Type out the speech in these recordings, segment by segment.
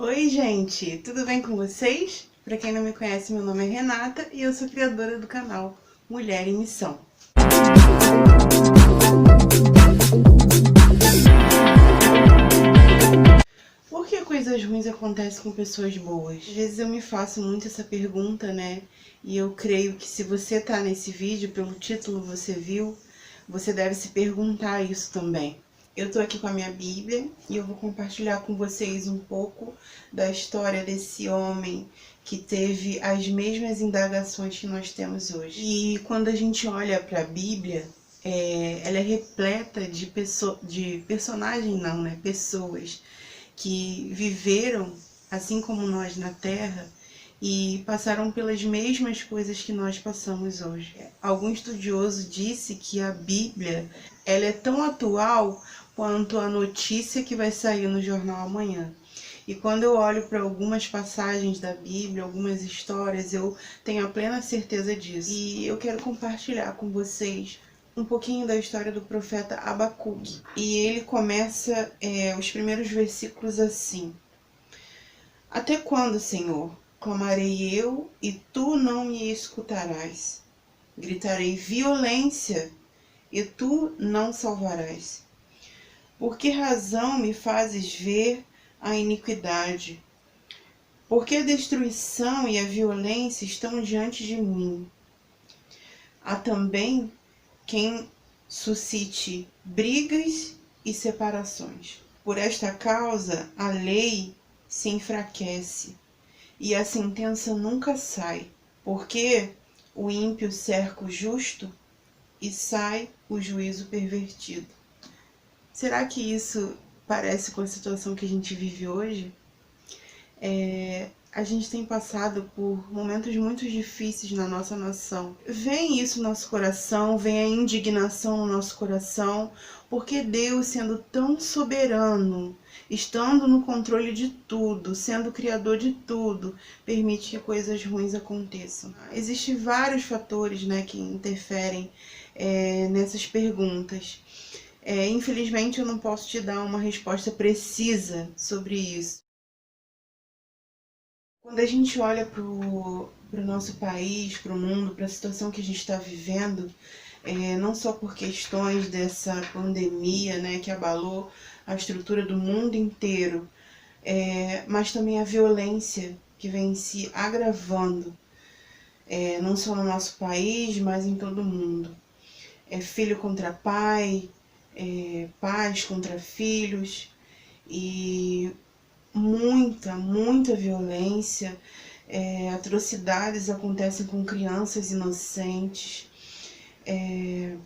Oi, gente, tudo bem com vocês? Para quem não me conhece, meu nome é Renata e eu sou criadora do canal Mulher em Missão. Por que coisas ruins acontecem com pessoas boas? Às vezes eu me faço muito essa pergunta, né? E eu creio que se você tá nesse vídeo, pelo título você viu, você deve se perguntar isso também. Eu tô aqui com a minha Bíblia e eu vou compartilhar com vocês um pouco da história desse homem que teve as mesmas indagações que nós temos hoje. E quando a gente olha para a Bíblia, ela é repleta de personagens, não, né? Pessoas que viveram assim como nós na Terra e passaram pelas mesmas coisas que nós passamos hoje. Algum estudioso disse que a Bíblia ela é tão atual quanto a notícia que vai sair no jornal amanhã. E quando eu olho para algumas passagens da Bíblia, algumas histórias, eu tenho a plena certeza disso. E eu quero compartilhar com vocês um pouquinho da história do profeta Abacuque. E ele começa os primeiros versículos assim: Até quando, Senhor, clamarei eu e tu não me escutarás? Gritarei violência e tu não salvarás. Por que razão me fazes ver a iniquidade? Por que a destruição e a violência estão diante de mim? Há também quem suscite brigas e separações. Por esta causa, a lei se enfraquece e a sentença nunca sai, porque o ímpio cerca o justo e sai o juízo pervertido. Será que isso parece com a situação que a gente vive hoje? A gente tem passado por momentos muito difíceis na nossa nação. Vem isso no nosso coração, vem a indignação no nosso coração, porque Deus, sendo tão soberano, estando no controle de tudo, sendo criador de tudo, permite que coisas ruins aconteçam. Existem vários fatores, né, que interferem nessas perguntas. Infelizmente, eu não posso te dar uma resposta precisa sobre isso. Quando a gente olha para o nosso país, para o mundo, para a situação que a gente está vivendo, não só por questões dessa pandemia, né, que abalou a estrutura do mundo inteiro, mas também a violência que vem se agravando, não só no nosso país, mas em todo o mundo. Filho contra pai, pais contra filhos, e muita violência, atrocidades acontecem com crianças inocentes. É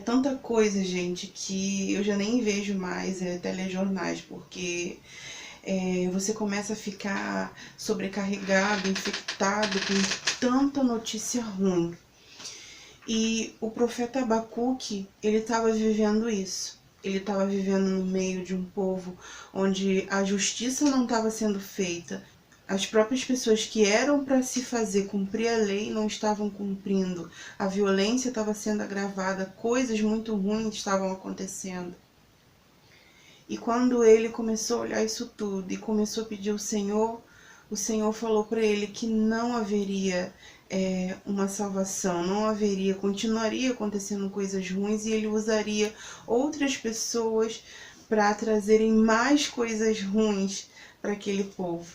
tanta coisa, gente, que eu já nem vejo mais telejornais, porque você começa a ficar sobrecarregado, infectado com tanta notícia ruim. E o profeta Abacuque, ele estava vivendo isso. Ele estava vivendo no meio de um povo onde a justiça não estava sendo feita. As próprias pessoas que eram para se fazer cumprir a lei não estavam cumprindo. A violência estava sendo agravada, coisas muito ruins estavam acontecendo. E quando ele começou a olhar isso tudo e começou a pedir ao Senhor, o Senhor falou para ele que não haveria uma salvação, não haveria, continuaria acontecendo coisas ruins e ele usaria outras pessoas para trazerem mais coisas ruins para aquele povo.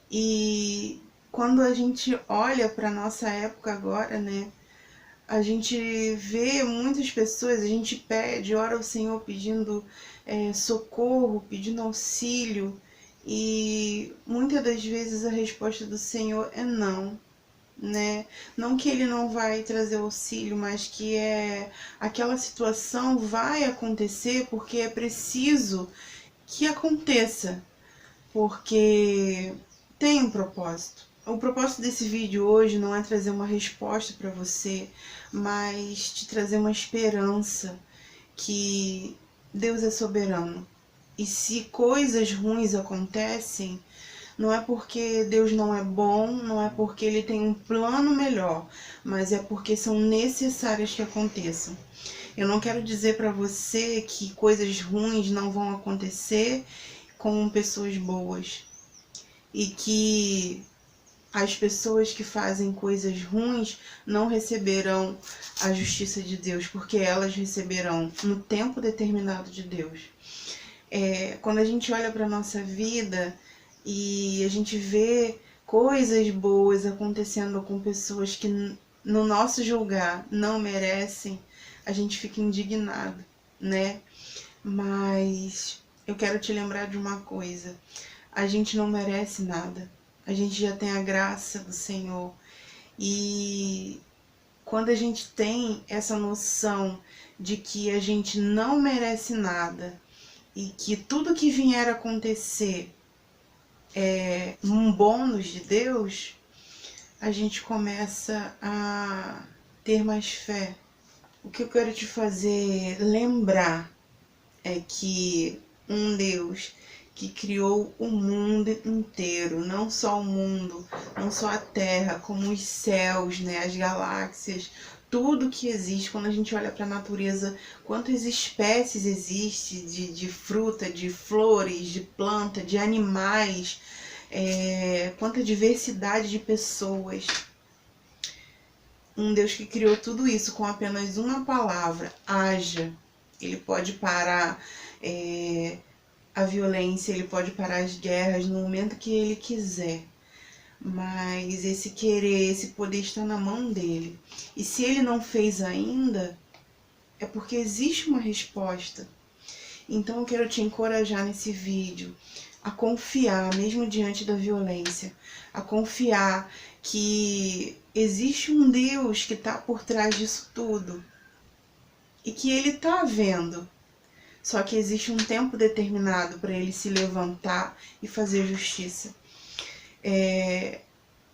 E quando a gente olha para nossa época agora, né, a gente vê muitas pessoas, a gente pede, ora ao Senhor pedindo socorro, pedindo auxílio, e muitas das vezes a resposta do Senhor é não, né? Não que ele não vai trazer auxílio, mas que aquela situação vai acontecer porque é preciso que aconteça, porque tem um propósito. O propósito desse vídeo hoje não é trazer uma resposta para você, mas te trazer uma esperança que Deus é soberano. E se coisas ruins acontecem, não é porque Deus não é bom, não é porque Ele tem um plano melhor, mas é porque são necessárias que aconteçam. Eu não quero dizer para você que coisas ruins não vão acontecer como pessoas boas e que as pessoas que fazem coisas ruins não receberão a justiça de Deus, porque elas receberão no tempo determinado de Deus. Quando a gente olha para a nossa vida e a gente vê coisas boas acontecendo com pessoas que no nosso julgar não merecem, a gente fica indignado, né? Mas eu quero te lembrar de uma coisa: a gente não merece nada, a gente já tem a graça do Senhor. E quando a gente tem essa noção de que a gente não merece nada e que tudo que vier a acontecer é um bônus de Deus, a gente começa a ter mais fé. O que eu quero te fazer lembrar é que um Deus que criou o mundo inteiro, não só o mundo, não só a Terra, como os céus, né, as galáxias, tudo que existe. Quando a gente olha para a natureza, quantas espécies existem de fruta, de flores, de planta, de animais, quanta diversidade de pessoas. Um Deus que criou tudo isso com apenas uma palavra, haja. Ele pode parar a violência, ele pode parar as guerras no momento que ele quiser. Mas esse querer, esse poder está na mão dele. E se ele não fez ainda, é porque existe uma resposta. Então eu quero te encorajar nesse vídeo a confiar, mesmo diante da violência, a confiar que existe um Deus que está por trás disso tudo e que ele está vendo. Só que existe um tempo determinado para ele se levantar e fazer justiça.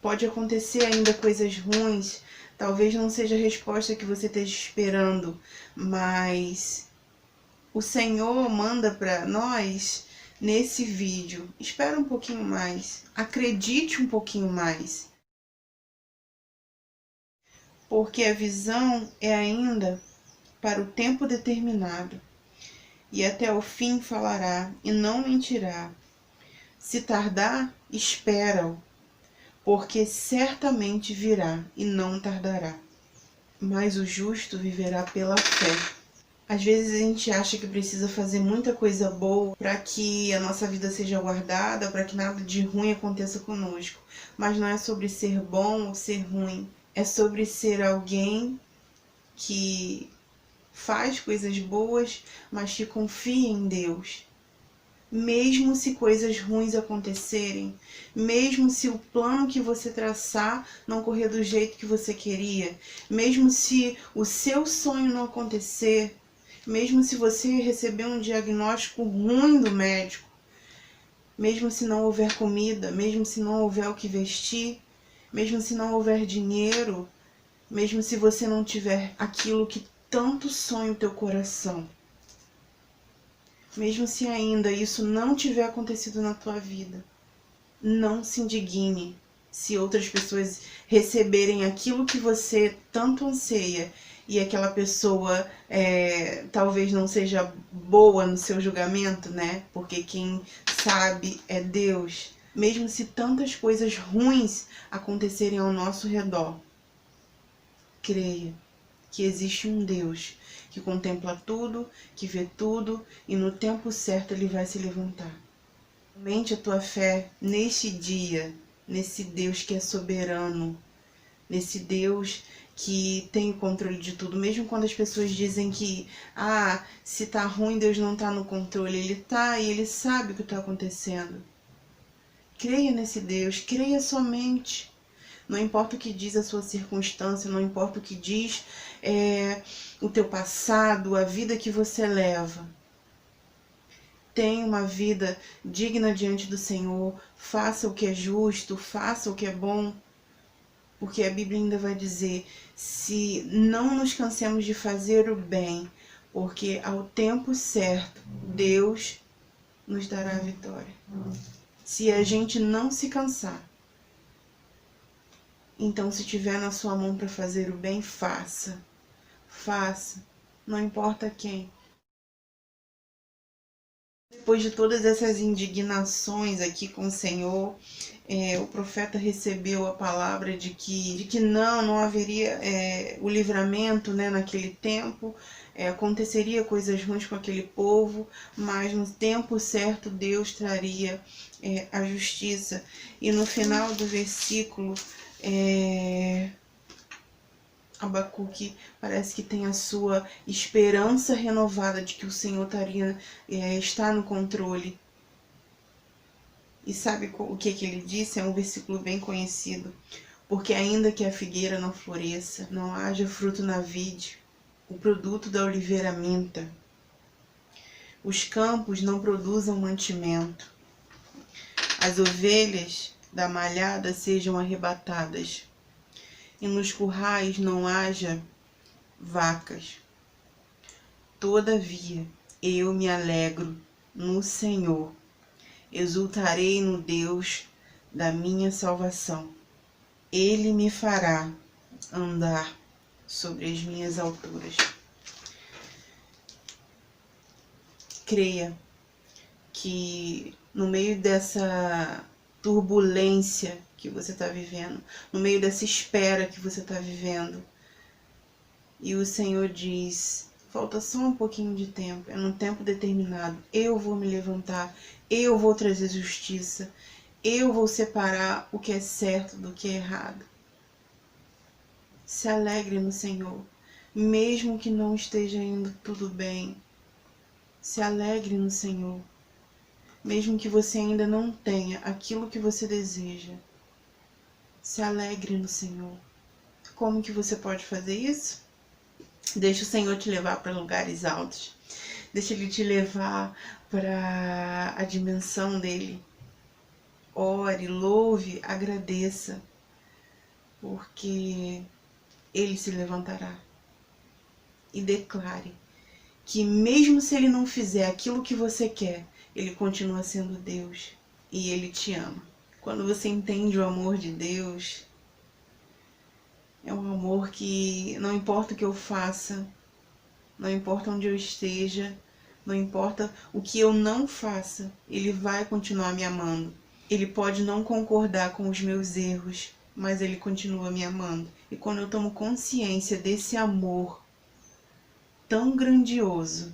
Pode acontecer ainda coisas ruins, talvez não seja a resposta que você esteja esperando, mas o Senhor manda para nós nesse vídeo: espera um pouquinho mais, acredite um pouquinho mais, porque a visão é ainda para o tempo determinado, e até o fim falará e não mentirá. Se tardar, espera-o, porque certamente virá e não tardará. Mas o justo viverá pela fé. Às vezes a gente acha que precisa fazer muita coisa boa para que a nossa vida seja guardada, para que nada de ruim aconteça conosco. Mas não é sobre ser bom ou ser ruim. É sobre ser alguém que faz coisas boas, mas que confia em Deus. Mesmo se coisas ruins acontecerem, mesmo se o plano que você traçar não correr do jeito que você queria, mesmo se o seu sonho não acontecer, mesmo se você receber um diagnóstico ruim do médico, mesmo se não houver comida, mesmo se não houver o que vestir, mesmo se não houver dinheiro, mesmo se você não tiver aquilo que tanto sonha o teu coração, mesmo se ainda isso não tiver acontecido na tua vida, não se indigne se outras pessoas receberem aquilo que você tanto anseia e aquela pessoa talvez não seja boa no seu julgamento, né? Porque quem sabe é Deus. Mesmo se tantas coisas ruins acontecerem ao nosso redor, creia que existe um Deus que contempla tudo, que vê tudo, e no tempo certo ele vai se levantar. Aumente a tua fé neste dia, nesse Deus que é soberano, nesse Deus que tem o controle de tudo. Mesmo quando as pessoas dizem que se tá ruim, Deus não tá no controle. Ele tá e ele sabe o que está acontecendo. Creia nesse Deus, creia somente. Não importa o que diz a sua circunstância, não importa o que diz o teu passado, a vida que você leva. Tenha uma vida digna diante do Senhor, faça o que é justo, faça o que é bom, porque a Bíblia ainda vai dizer: se não nos cansemos de fazer o bem, porque ao tempo certo Deus nos dará a vitória. Se a gente não se cansar, então se tiver na sua mão para fazer o bem, faça, não importa quem. Depois de todas essas indignações aqui com o Senhor, o profeta recebeu a palavra de que não haveria o livramento, né, naquele tempo, aconteceria coisas ruins com aquele povo, mas no tempo certo Deus traria a justiça. E no final do versículo, Abacuque parece que tem a sua esperança renovada de que o Senhor está no controle. E sabe o que ele disse? É um versículo bem conhecido. Porque ainda que a figueira não floresça, não haja fruto na vide, o produto da oliveira minta, os campos não produzam mantimento, as ovelhas da malhada sejam arrebatadas, e nos currais não haja vacas. Todavia, eu me alegro no Senhor, exultarei no Deus da minha salvação. Ele me fará andar sobre as minhas alturas. Creia que no meio dessa turbulência que você está vivendo, no meio dessa espera que você está vivendo, e o Senhor diz: falta só um pouquinho de tempo, é num tempo determinado, eu vou me levantar, eu vou trazer justiça, eu vou separar o que é certo do que é errado. Se alegre no Senhor, mesmo que não esteja indo tudo bem. Se alegre no Senhor, mesmo que você ainda não tenha aquilo que você deseja. Se alegre no Senhor. Como que você pode fazer isso? Deixa o Senhor te levar para lugares altos. Deixa Ele te levar para a dimensão dEle. Ore, louve, agradeça, porque Ele se levantará. E declare que mesmo se Ele não fizer aquilo que você quer, Ele continua sendo Deus e Ele te ama. Quando você entende o amor de Deus, é um amor que não importa o que eu faça, não importa onde eu esteja, não importa o que eu não faça, Ele vai continuar me amando. Ele pode não concordar com os meus erros, mas Ele continua me amando. E quando eu tomo consciência desse amor tão grandioso,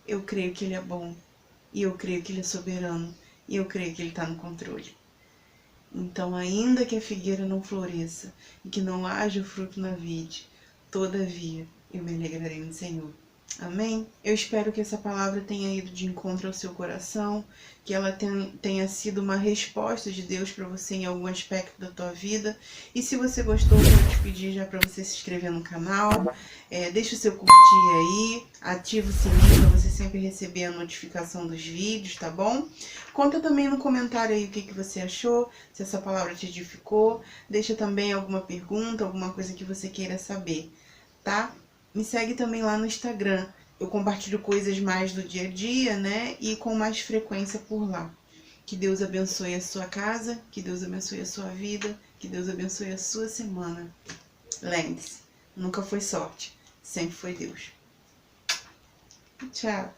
eu creio que Ele é bom, e eu creio que Ele é soberano, e eu creio que Ele está no controle. Então, ainda que a figueira não floresça e que não haja fruto na vide, todavia eu me alegrarei no Senhor. Amém? Eu espero que essa palavra tenha ido de encontro ao seu coração, que ela tenha sido uma resposta de Deus para você em algum aspecto da tua vida. E se você gostou, eu quero te pedir já para você se inscrever no canal, deixa o seu curtir aí, ativa o sininho para você sempre receber a notificação dos vídeos, tá bom? Conta também no comentário aí o que você achou, se essa palavra te edificou. Deixa também alguma pergunta, alguma coisa que você queira saber, tá? Me segue também lá no Instagram. Eu compartilho coisas mais do dia a dia, né? E com mais frequência por lá. Que Deus abençoe a sua casa, que Deus abençoe a sua vida, que Deus abençoe a sua semana. Lembre-se, nunca foi sorte, sempre foi Deus. Tchau.